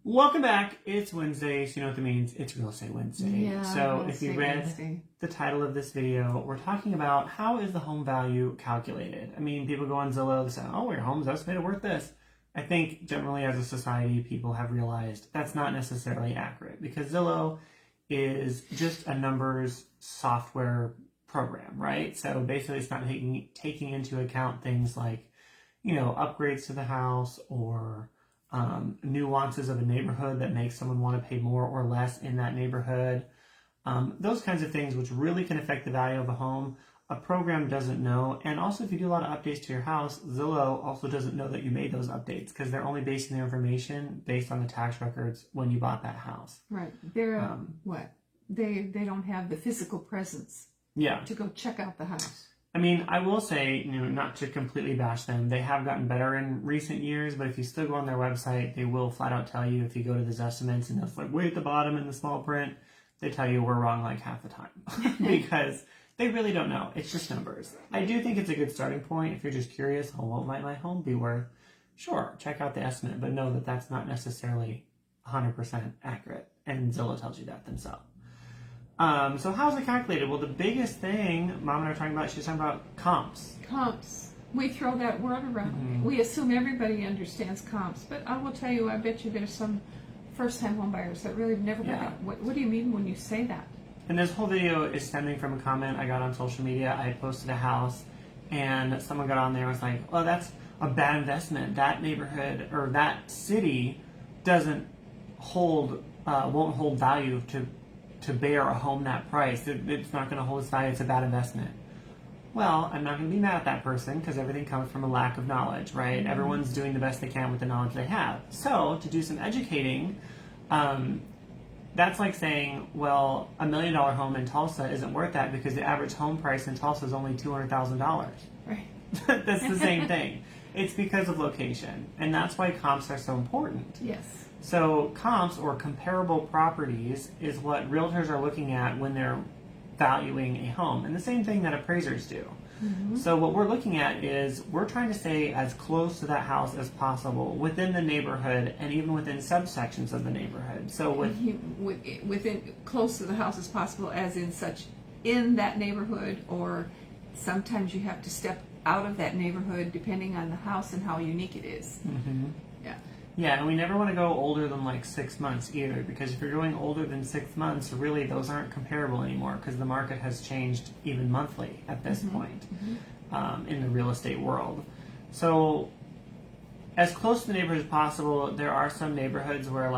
Welcome back. It's Wednesday, so you know what that means. It's Real Estate Wednesday. Yeah, so if you read Wednesday. the title of this video, we're talking about how is the home value calculated. I mean, people go on Zillow and say, oh, your home's estimated worth this. I think generally as a society, people have realized that's not necessarily accurate because Zillow is just a numbers software program, right? So basically it's not taking into account things like, upgrades to the house or nuances of a neighborhood that makes someone want to pay more or less in that neighborhood. Those kinds of things which really can affect the value of a home. A program doesn't know. And also if you do a lot of updates to your house, Zillow also doesn't know that you made those updates because they're only basing their information based on the tax records when you bought that house. Right. They're, They don't have the physical presence to go check out the house. I mean, I will say, not to completely bash them, they have gotten better in recent years, but if you still go on their website, they will flat out tell you if you go to these estimates and it's like way at the bottom in the small print, they tell you we're wrong like half the time because they really don't know. It's just numbers. I do think it's a good starting point if you're just curious, what might my home be worth? Sure, check out the estimate, but know that that's not necessarily 100% accurate, and Zillow tells you that themselves. So how is it calculated? Well, the biggest thing Mom and I were talking about, she's talking about comps. Comps. We throw that word around. We assume everybody understands comps, but I will tell you, I bet you there's some first-time home buyers that really have never heard that. What do you mean when you say that? And this whole video is stemming from a comment I got on social media. I posted a house, and someone got on there and was like, "Oh, that's a bad investment. That neighborhood or that city doesn't won't hold value to bear a home that price. It's not going to hold its value. It's a bad investment." Well, I'm not going to be mad at that person because everything comes from a lack of knowledge, right? Mm-hmm. Everyone's doing the best they can with the knowledge they have. So to do some educating, that's like saying, well, $1 million home in Tulsa isn't worth that because the average home price in Tulsa is only $200,000. Right. That's the same thing. It's because of location, and that's why comps are so important. Yes. So comps or comparable properties is what realtors are looking at when they're valuing a home, and the same thing that appraisers do. Mm-hmm. So what we're looking at is we're trying to stay as close to that house as possible within the neighborhood and even within subsections of the neighborhood. So within close to the house as possible, as in that neighborhood, or sometimes you have to step out of that neighborhood depending on the house and how unique it is. Mm-hmm. Yeah. Yeah, and we never want to go older than like 6 months either, because if you're going older than 6 months, really those aren't comparable anymore because the market has changed even monthly at this point in the real estate world. So as close to the neighborhood as possible. There are some neighborhoods where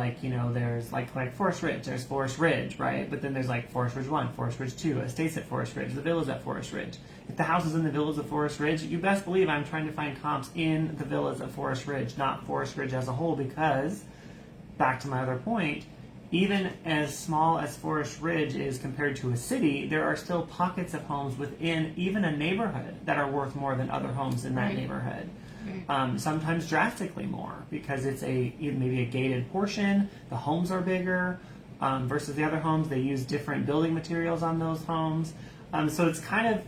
there's like Forest Ridge, there's Forest Ridge, right? But then there's like Forest Ridge 1, Forest Ridge 2, estates at Forest Ridge, the villas at Forest Ridge. If the house is in the villas of Forest Ridge, you best believe I'm trying to find comps in the villas of Forest Ridge, not Forest Ridge as a whole, because, back to my other point, even as small as Forest Ridge is compared to a city, there are still pockets of homes within even a neighborhood that are worth more than other homes in that neighborhood. Sometimes drastically more because it's maybe a gated portion, the homes are bigger versus the other homes. They use different building materials on those homes. So it's kind of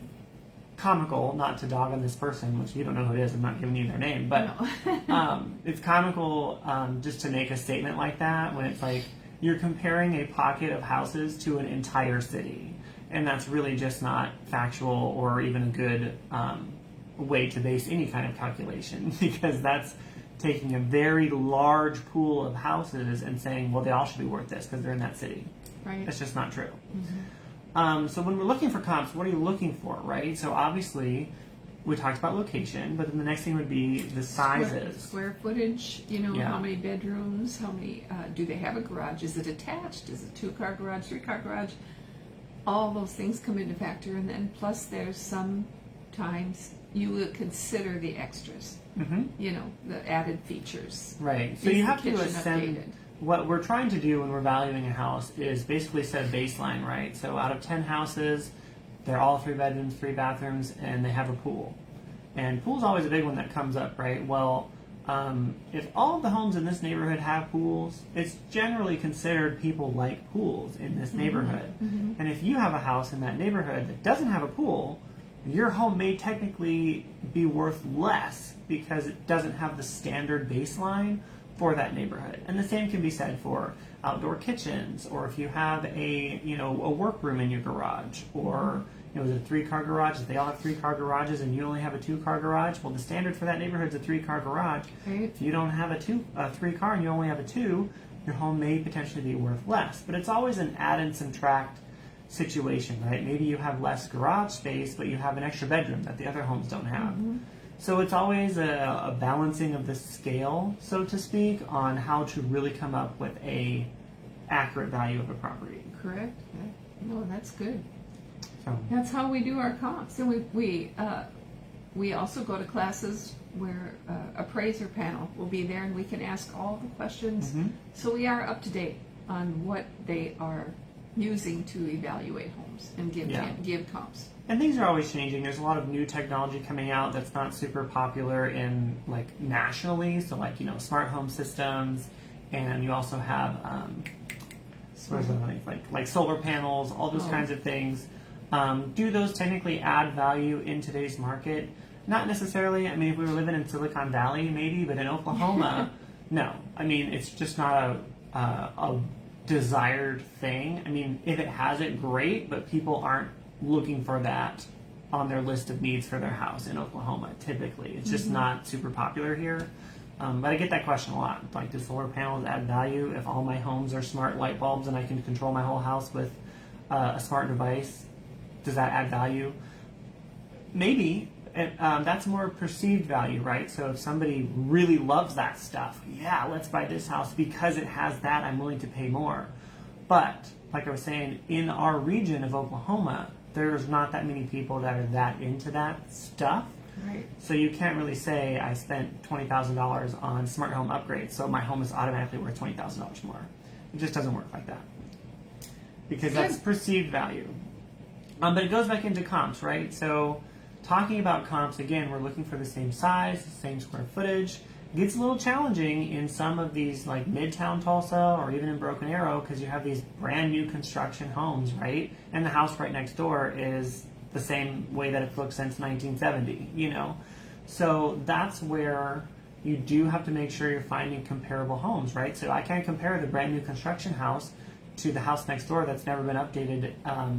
comical, not to dog on this person, which you don't know who it is, I'm not giving you their name, but it's comical just to make a statement like that when it's like you're comparing a pocket of houses to an entire city, and that's really just not factual or even a good way to base any kind of calculation, because that's taking a very large pool of houses and saying, well, they all should be worth this because they're in that city. Right. That's just not true. Mm-hmm. So when we're looking for comps, what are you looking for, right? So obviously, we talked about location, but then the next thing would be the sizes. Square footage, how many bedrooms, how many, do they have a garage? Is it attached? Is it 2-car garage, 3-car garage? All those things come into factor, and then plus there's sometimes you will consider the extras, the added features. Right. So you have to ascend. What we're trying to do when we're valuing a house is basically set a baseline, right? So out of 10 houses, they're all 3 bedrooms, 3 bathrooms, and they have a pool. And pool's always a big one that comes up, right? Well, if all of the homes in this neighborhood have pools, it's generally considered people like pools in this neighborhood. Mm-hmm. And if you have a house in that neighborhood that doesn't have a pool, your home may technically be worth less because it doesn't have the standard baseline for that neighborhood. And the same can be said for outdoor kitchens, or if you have a workroom in your garage, or is it a 3-car garage? If they all have 3-car garages and you only have a 2-car garage, well, the standard for that neighborhood is a 3-car garage. Right. If you don't have a 3-car and you only have a 2, your home may potentially be worth less. But it's always an add and subtract situation, right? Maybe you have less garage space, but you have an extra bedroom that the other homes don't have. So it's always a balancing of the scale, so to speak, on how to really come up with a accurate value of a property. Correct. No, that's good. So That's how we do our comps, and we also go to classes where appraiser panel will be there, and we can ask all the questions. So we are up to date on what they are using to evaluate homes and give comps. And things are always changing. There's a lot of new technology coming out that's not super popular in nationally. So smart home systems, and you also have like solar panels, all those kinds of things. Do those technically add value in today's market? Not necessarily. I mean, if we were living in Silicon Valley, maybe, but in Oklahoma, no. I mean, it's just not a desired thing. I mean, if it has it, great, but people aren't looking for that on their list of needs for their house in Oklahoma, typically. It's just not super popular here. But I get that question a lot. Like, do solar panels add value? If all my homes are smart light bulbs and I can control my whole house with a smart device, does that add value? Maybe. That's more perceived value, right? So if somebody really loves that stuff, yeah, let's buy this house because it has that, I'm willing to pay more. But, like I was saying, in our region of Oklahoma, there's not that many people that are that into that stuff. Right. So you can't really say I spent $20,000 on smart home upgrades, so my home is automatically worth $20,000 more. It just doesn't work like that. Because that's perceived value. But it goes back into comps, right? So talking about comps, again, we're looking for the same size, the same square footage. It gets a little challenging in some of these, like Midtown Tulsa or even in Broken Arrow, because you have these brand new construction homes, right? And the house right next door is the same way that it's looked since 1970, So that's where you do have to make sure you're finding comparable homes, right? So I can't compare the brand new construction house to the house next door that's never been updated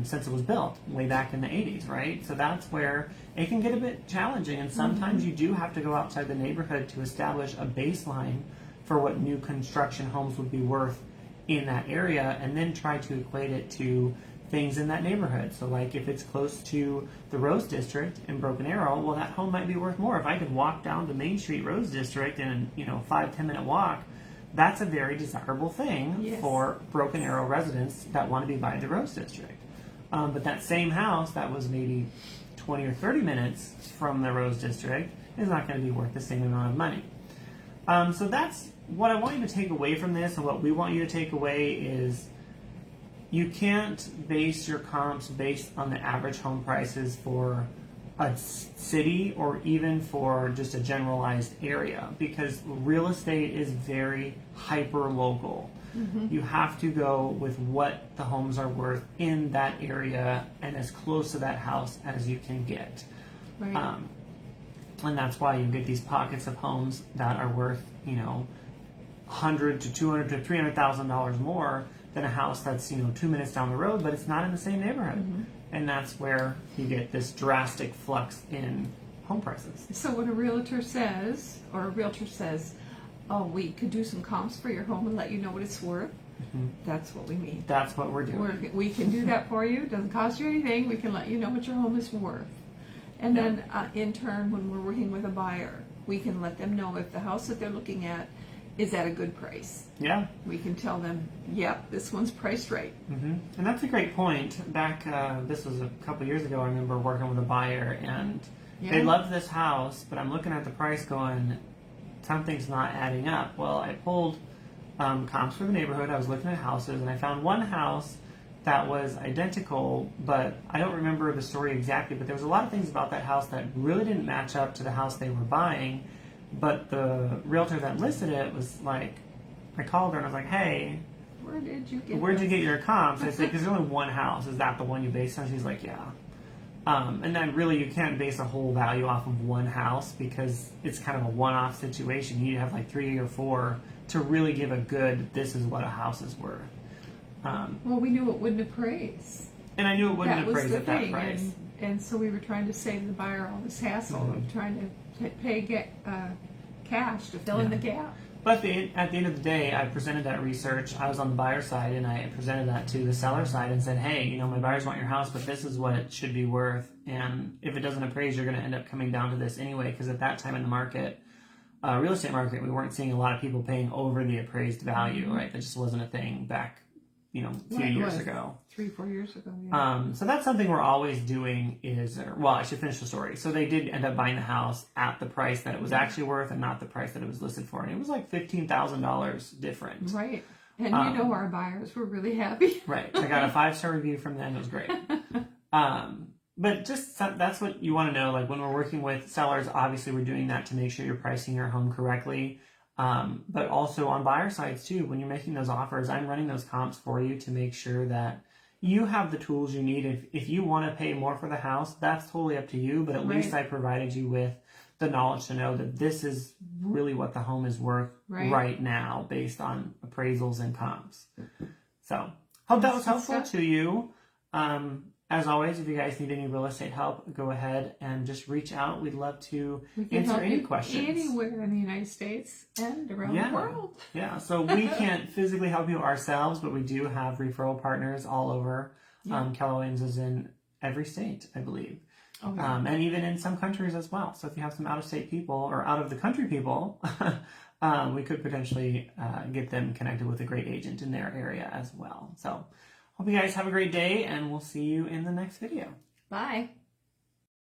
since it was built way back in the 80s, right? So that's where it can get a bit challenging, and sometimes you do have to go outside the neighborhood to establish a baseline for what new construction homes would be worth in that area, and then try to equate it to things in that neighborhood. So like if it's close to the Rose District in Broken Arrow, well, that home might be worth more. If I could walk down the Main Street Rose District in 5-10 minute walk, that's a very desirable thing for Broken Arrow residents that want to be by the Rose District. But that same house that was maybe 20 or 30 minutes from the Rose District is not going to be worth the same amount of money. So that's what I want you to take away from this, and what we want you to take away is you can't base your comps based on the average home prices for a city or even for just a generalized area, because real estate is very hyper local. You have to go with what the homes are worth in that area and as close to that house as you can get. Right. And that's why you get these pockets of homes that are worth, $100,000 to $200,000 to $300,000 more than a house that's 2 minutes down the road, but it's not in the same neighborhood. And that's where you get this drastic flux in home prices. So when a realtor says, oh, we could do some comps for your home and let you know what it's worth, that's what we mean. That's what we're doing. We can do that for you. It doesn't cost you anything. We can let you know what your home is worth. And then in turn, when we're working with a buyer, we can let them know if the house that they're looking at is at a good price. Yeah. We can tell them, yep, this one's priced right. And that's a great point. Back, this was a couple years ago, I remember working with a buyer, and they loved this house, but I'm looking at the price going, something's not adding up. Well, I pulled comps for the neighborhood. I was looking at houses, and I found one house that was identical, but I don't remember the story exactly, but there was a lot of things about that house that really didn't match up to the house they were buying. But the realtor that listed it was like, I called her and I was like, hey, where'd you get your comps? I said, because there's only one house. Is that the one you based on? She's like, yeah. And then really you can't base a whole value off of one house, because it's kind of a one-off situation. You have like 3 or 4 to really give a good, this is what a house is worth. Well, we knew it wouldn't appraise. And I knew it wouldn't That was appraise the at that thing, price. and so we were trying to save the buyer all this hassle of trying to get cash to fill in the gap. But at the end of the day, I presented that research. I was on the buyer side, and I presented that to the seller side and said, hey, you know, my buyers want your house, but this is what it should be worth. And if it doesn't appraise, you're going to end up coming down to this anyway, because at that time in the market, real estate market, we weren't seeing a lot of people paying over the appraised value, right? That just wasn't a thing back, you know, a few years ago. 3-4 years ago, So that's something we're always doing well, I should finish the story. So they did end up buying the house at the price that it was actually worth and not the price that it was listed for. And it was like $15,000 different. Right. And our buyers were really happy. Right. I got a 5-star review from them. It was great. But just that's what you want to know. Like when we're working with sellers, obviously we're doing that to make sure you're pricing your home correctly. But also on buyer sides too, when you're making those offers, I'm running those comps for you to make sure that you have the tools you need. If you want to pay more for the house, that's totally up to you. But at least I provided you with the knowledge to know that this is really what the home is worth right now based on appraisals and comps. So hope that was helpful to you. As always, if you guys need any real estate help, go ahead and just reach out. We'd love to answer any questions. Anywhere in the United States and around the world. Yeah, so we can't physically help you ourselves, but we do have referral partners all over. Keller Williams is in every state, I believe. Oh, yeah. And even in some countries as well. So if you have some out-of-state people or out-of-the-country people, we could potentially get them connected with a great agent in their area as well. So hope you guys have a great day, and we'll see you in the next video. Bye.